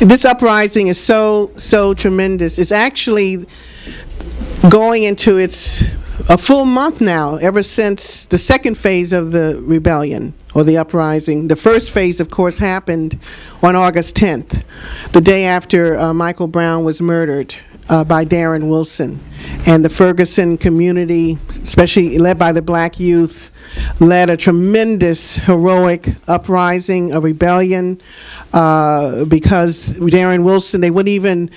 this uprising is so tremendous. It's actually going into a full month now, ever since the second phase of the rebellion or the uprising. The first phase, of course, happened on August 10th, the day after Michael Brown was murdered by Darren Wilson. And the Ferguson community, especially led by the black youth, led a tremendous heroic uprising, a rebellion, because Darren Wilson, they wouldn't even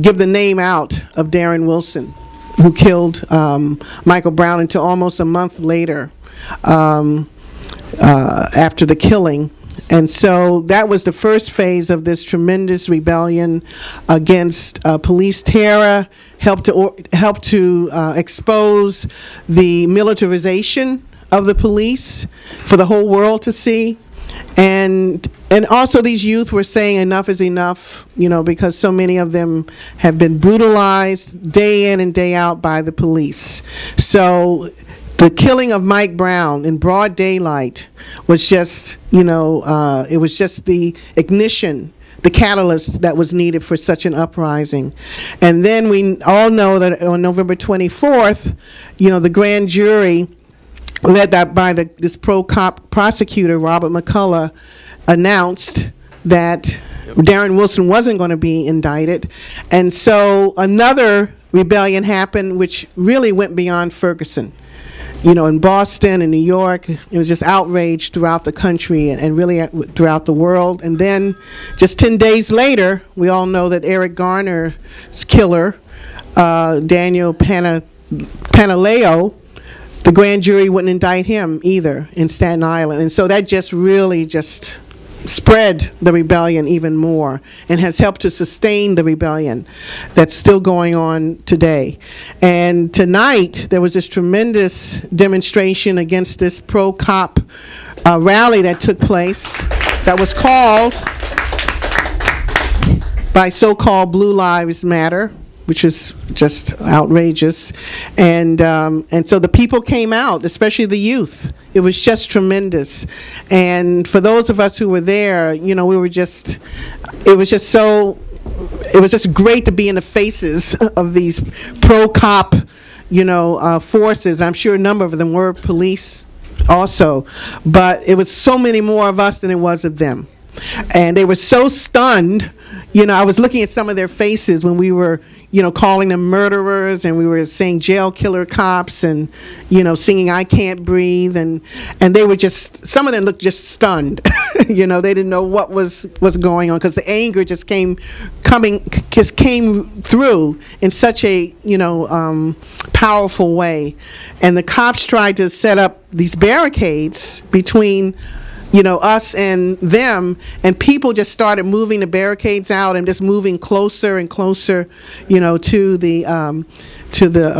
give the name out of Darren Wilson, who killed Michael Brown, until almost a month later after the killing. And so that was the first phase of this tremendous rebellion against police terror, helped to expose the militarization of the police for the whole world to see. And also these youth were saying enough is enough, because so many of them have been brutalized day in and day out by the police. So the killing of Mike Brown in broad daylight was just, it was just the ignition, the catalyst that was needed for such an uprising. And then we all know that on November 24th, the grand jury, led by this pro-cop prosecutor, Robert McCullough, announced that Darren Wilson wasn't going to be indicted. And so another rebellion happened, which really went beyond Ferguson. In Boston and New York, it was just outrage throughout the country and really throughout the world. And then just 10 days later, we all know that Eric Garner's killer, Daniel Pantaleo, the grand jury wouldn't indict him either in Staten Island. And so that just really just spread the rebellion even more and has helped to sustain the rebellion that's still going on today. And tonight there was this tremendous demonstration against this pro-cop rally that took place that was called by so-called Blue Lives Matter, which is just outrageous. And so the people came out, especially the youth. It was just tremendous. And for those of us who were there, it was just great to be in the faces of these pro-cop, forces. I'm sure a number of them were police also, but it was so many more of us than it was of them. And they were so stunned. I was looking at some of their faces when we were, calling them murderers, and we were saying jail killer cops, and, singing I Can't Breathe, and they were just, some of them looked just stunned. They didn't know what was going on, because the anger just came through in such a, powerful way. And the cops tried to set up these barricades between us and them, and people just started moving the barricades out and just moving closer and closer, to the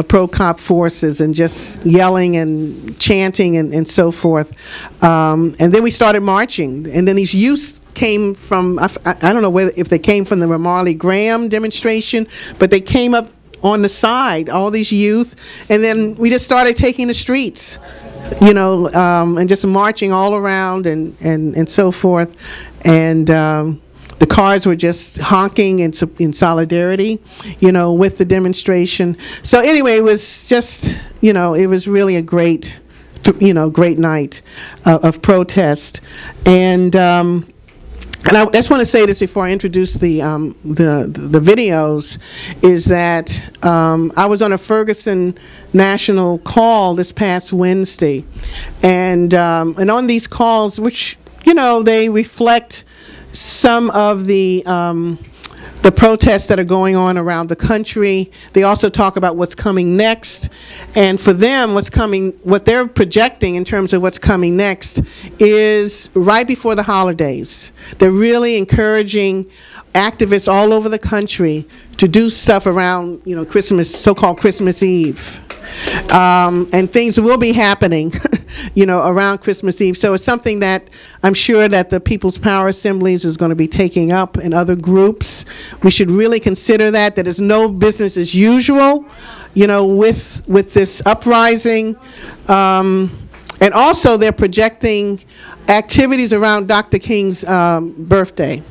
pro-cop forces, and just yelling and chanting and so forth. And then we started marching, and then these youths came from, I don't know if they came from the Ramarley Graham demonstration, but they came up on the side, all these youth, and then we just started taking the streets. And just marching all around and so forth. And the cars were just honking in solidarity, with the demonstration. So anyway, it was just, it was really a great, great night of protest. And I just want to say this before I introduce the videos, is that I was on a Ferguson national call this past Wednesday, and on these calls, which they reflect some of the protests that are going on around the country. They also talk about what's coming next, and for them, what they're projecting in terms of what's coming next is right before the holidays. They're really encouraging activists all over the country to do stuff around, Christmas, so-called Christmas Eve. And things will be happening, around Christmas Eve. So it's something that I'm sure that the People's Power Assemblies is going to be taking up, and other groups. We should really consider that is no business as usual, with this uprising. And also they're projecting activities around Dr. King's birthday.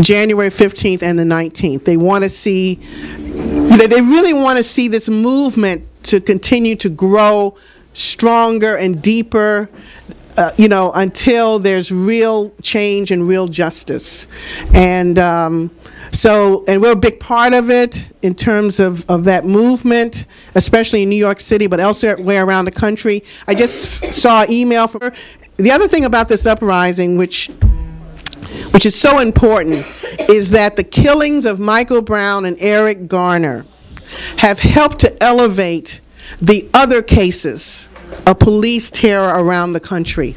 January 15th and the 19th. They want to see, they really want to see this movement to continue to grow stronger and deeper, until there's real change and real justice. And and we're a big part of it in terms of that movement, especially in New York City, but elsewhere around the country. I just saw an email from her. The other thing about this uprising, which is so important, is that the killings of Michael Brown and Eric Garner have helped to elevate the other cases of police terror around the country.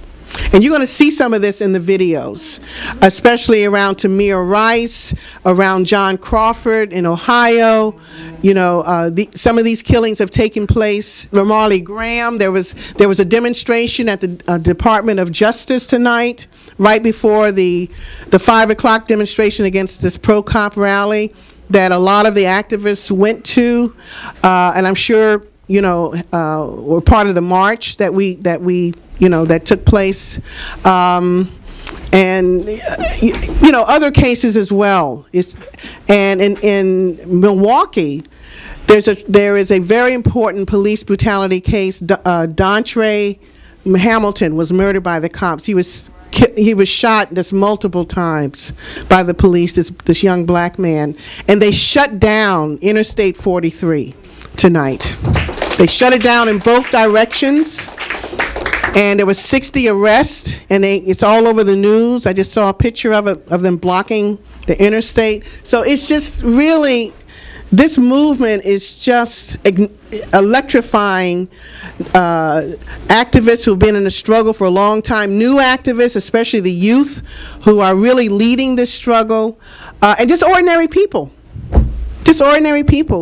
And you're going to see some of this in the videos, especially around Tamir Rice, around John Crawford in Ohio. Some of these killings have taken place. Ramarley Graham, there was a demonstration at the Department of Justice tonight, right before the 5 o'clock demonstration against this pro-cop rally that a lot of the activists went to, and I'm sure were part of the march that took place, and other cases as well. And in Milwaukee, there is a very important police brutality case. Dontre Hamilton was murdered by the cops. He was shot just multiple times by the police. This young black man, and they shut down Interstate 43 tonight. They shut it down in both directions, and there were 60 arrests, and it's all over the news. I just saw a picture of them blocking the interstate. So it's just really, this movement is just electrifying activists who've been in the struggle for a long time, new activists, especially the youth, who are really leading this struggle, and just ordinary people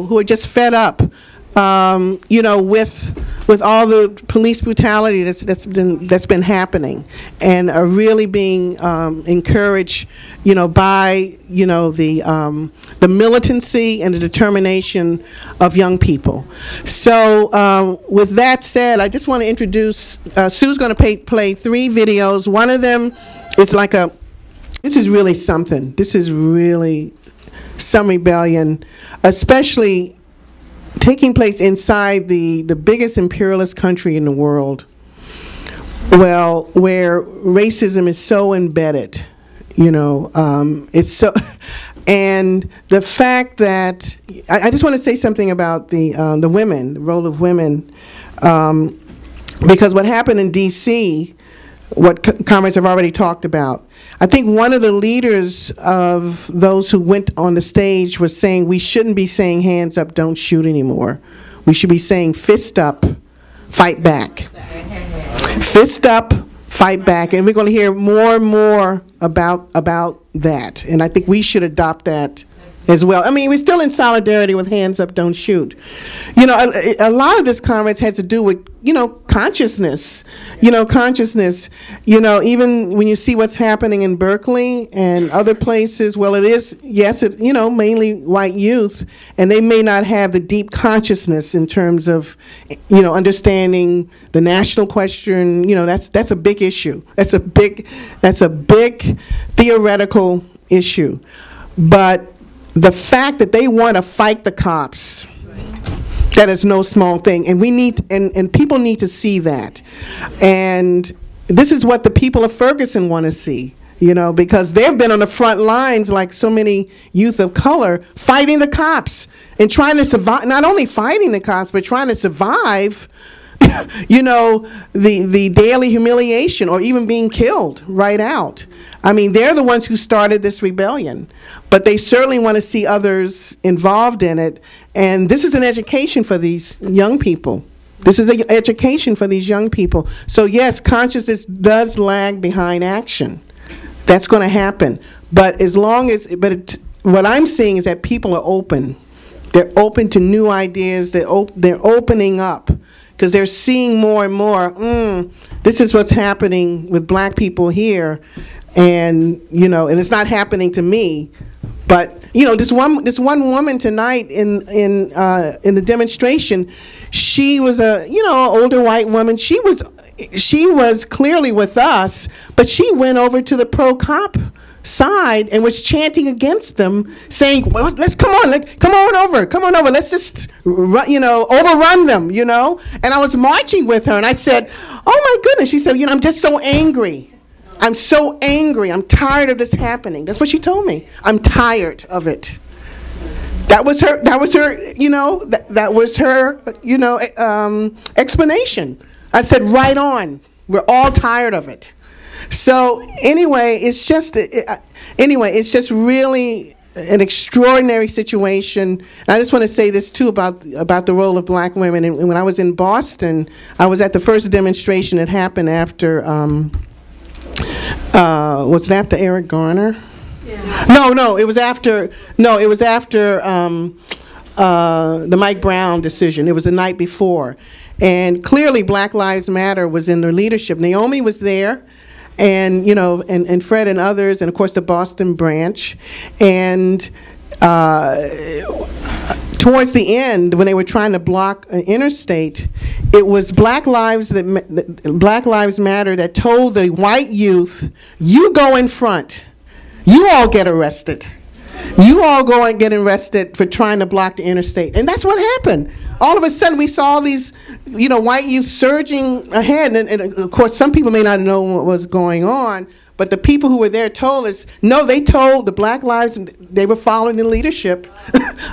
who are just fed up, with all the police brutality that's been happening, and are really being encouraged, by the militancy and the determination of young people. So with that said, I just want to introduce, Sue's going to play 3 videos. One of them is this is really something. This is really some rebellion, especially taking place inside the biggest imperialist country in the world, where racism is so embedded, it's so, and the fact that, I just want to say something about the women, the role of women, because what happened in D.C., what comrades have already talked about. I think one of the leaders of those who went on the stage was saying we shouldn't be saying hands up, don't shoot anymore. We should be saying fist up, fight back. Fist up, fight back. And we're going to hear more and more about that. And I think we should adopt that as well. I mean, we're still in solidarity with hands up, don't shoot. A lot of this, comrades, has to do with, consciousness. Even when you see what's happening in Berkeley and other places, well, it is, yes, mainly white youth, and they may not have the deep consciousness in terms of, understanding the national question. That's a big issue. That's a big theoretical issue. But the fact that they want to fight the cops, that is no small thing, and we need, and people need to see that. And this is what the people of Ferguson want to see, because they've been on the front lines, like so many youth of color, fighting the cops and trying to survive, not only fighting the cops, but trying to survive the daily humiliation, or even being killed right out. I mean, they're the ones who started this rebellion, but they certainly want to see others involved in it. And this is an education for these young people. This is an education for these young people. So yes, consciousness does lag behind action. That's going to happen. But what I'm seeing is that people are open. They're open to new ideas. They're opening up, because they're seeing more and more, this is what's happening with black people here, and and it's not happening to me. But this one woman tonight in the demonstration, she was a older white woman. She was clearly with us, but she went over to the pro-cop side and was chanting against them, saying, well, let's come on over, let's just overrun them, And I was marching with her, and I said, oh my goodness. She said, I'm just so angry. I'm so angry. I'm tired of this happening. That's what she told me. I'm tired of it. That was her. That was her. Explanation. I said, right on. We're all tired of it. So anyway, it's just really an extraordinary situation. And I just want to say this too about the role of black women. And when I was in Boston, I was at the first demonstration that happened after. Was it after Eric Garner? Yeah. No, it was after. The Mike Brown decision. It was the night before, and clearly Black Lives Matter was in their leadership. Naomi was there, and and Fred and others, and of course the Boston branch, and towards the end, when they were trying to block an interstate, it was Black Lives Matter that told the white youth, "You go in front. You all get arrested. You all go and get arrested for trying to block the interstate." And that's what happened. All of a sudden, we saw these, white youth surging ahead. And of course, some people may not know what was going on, but the people who were there told us, no, they told the Black Lives, they were following the leadership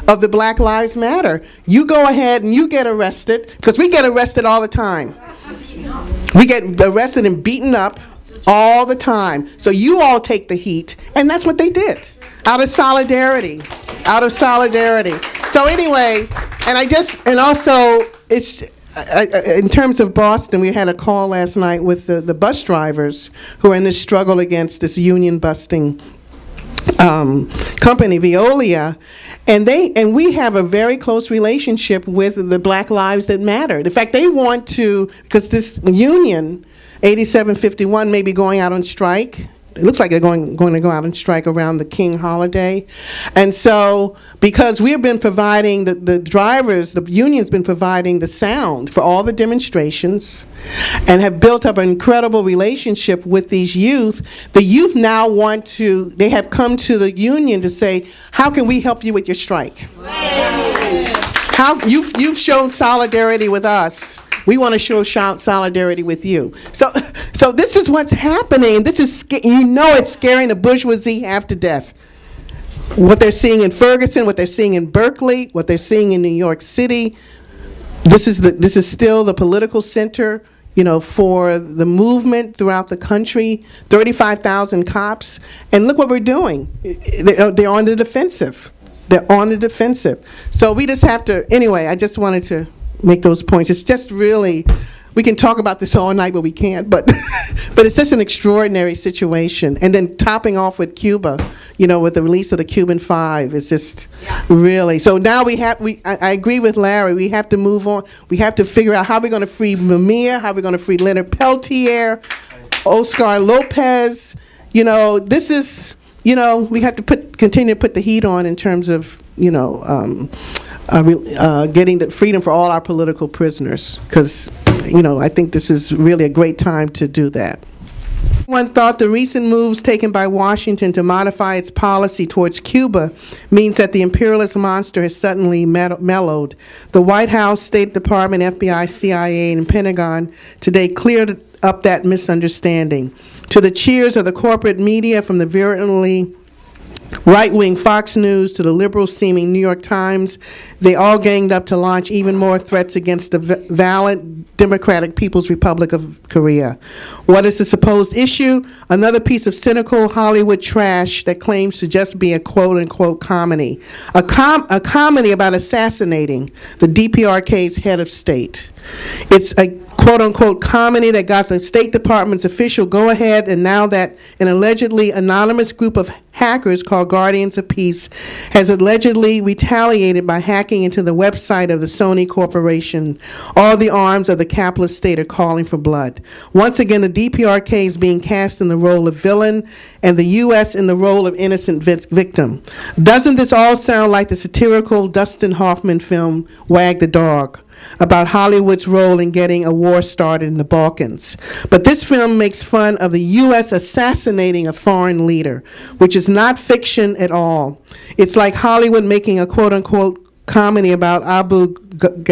of the Black Lives Matter. You go ahead and you get arrested, because we get arrested all the time. We get arrested and beaten up all the time. So you all take the heat. And that's what they did. Out of solidarity. So anyway, and also, it's, in terms of Boston, we had a call last night with the bus drivers who are in this struggle against this union busting company, Veolia, and we have a very close relationship with the Black Lives That Matter. In fact, they want to, because this union, 8751, may be going out on strike. It looks like they're going to go out on strike around the King holiday. And so, because we've been providing, the drivers, the union's been providing the sound for all the demonstrations and have built up an incredible relationship with these youth, the youth now they have come to the union to say, how can we help you with your strike? How you've shown solidarity with us. We want to show solidarity with you. So this is what's happening. This is, it's scaring the bourgeoisie half to death. What they're seeing in Ferguson, what they're seeing in Berkeley, what they're seeing in New York City. This is still the political center, for the movement throughout the country. 35,000 cops, and look what we're doing. They're on the defensive. So we just have to. Anyway, I just wanted to make those points. It's just really, we can talk about this all night, but we can't. But it's just an extraordinary situation. And then topping off with Cuba, with the release of the Cuban Five, it's just really. So now I agree with Larry. We have to move on. We have to figure out how we're going to free Mamiya, how we're going to free Leonard Peltier, Oscar Lopez. This is. We have to continue to put the heat on in terms of getting the freedom for all our political prisoners, because I think this is really a great time to do that. One thought the recent moves taken by Washington to modify its policy towards Cuba means that the imperialist monster has suddenly mellowed. The White House, State Department, FBI, CIA, and Pentagon today cleared up that misunderstanding. To the cheers of the corporate media, from the virulently right-wing Fox News to the liberal-seeming New York Times, they all ganged up to launch even more threats against the valid Democratic People's Republic of Korea. What is the supposed issue? Another piece of cynical Hollywood trash that claims to just be a quote-unquote comedy. A comedy about assassinating the DPRK's head of state. It's a quote-unquote comedy that got the State Department's official go-ahead, and now that an allegedly anonymous group of hackers called Guardians of Peace has allegedly retaliated by hacking into the website of the Sony Corporation, all the arms of the capitalist state are calling for blood. Once again, the DPRK is being cast in the role of villain and the U.S. in the role of innocent victim. Doesn't this all sound like the satirical Dustin Hoffman film, Wag the Dog? about Hollywood's role in getting a war started in the Balkans. But this film makes fun of the U.S. assassinating a foreign leader, which is not fiction at all. It's like Hollywood making a quote-unquote comedy about Abu Ghraib,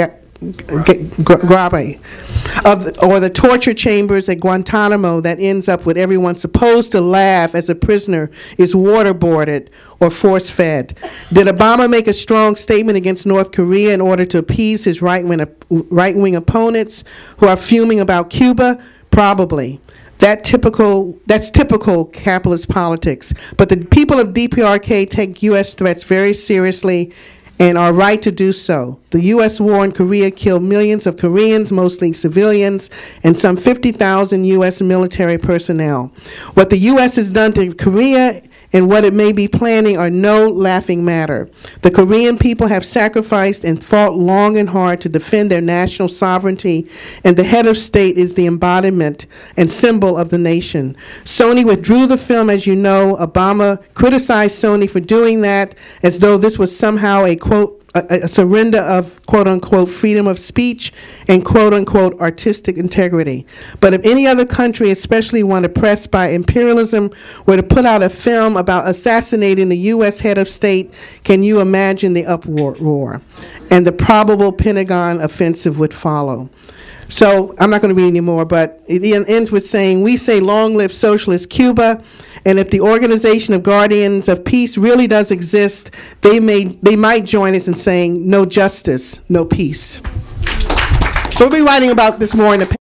or the torture chambers at Guantanamo that ends up with everyone supposed to laugh as a prisoner is waterboarded or force-fed. Did Obama make a strong statement against North Korea in order to appease his right-wing opponents who are fuming about Cuba? Probably. That's typical capitalist politics. But the people of DPRK take U.S. threats very seriously and are right to do so. The U.S. war in Korea killed millions of Koreans, mostly civilians, and some 50,000 U.S. military personnel. What the U.S. has done to Korea and what it may be planning are no laughing matter. The Korean people have sacrificed and fought long and hard to defend their national sovereignty, and the head of state is the embodiment and symbol of the nation. Sony withdrew the film, as you know. Obama criticized Sony for doing that, as though this was somehow a surrender of quote-unquote freedom of speech and quote-unquote artistic integrity. But if any other country, especially one oppressed by imperialism, were to put out a film about assassinating the U.S. head of state, can you imagine the uproar? And the probable Pentagon offensive would follow. So I'm not going to read anymore, but it ends with saying, we say long live socialist Cuba, and if the Organization of Guardians of Peace really does exist, they might join us in saying no justice, no peace. So we'll be writing about this more in the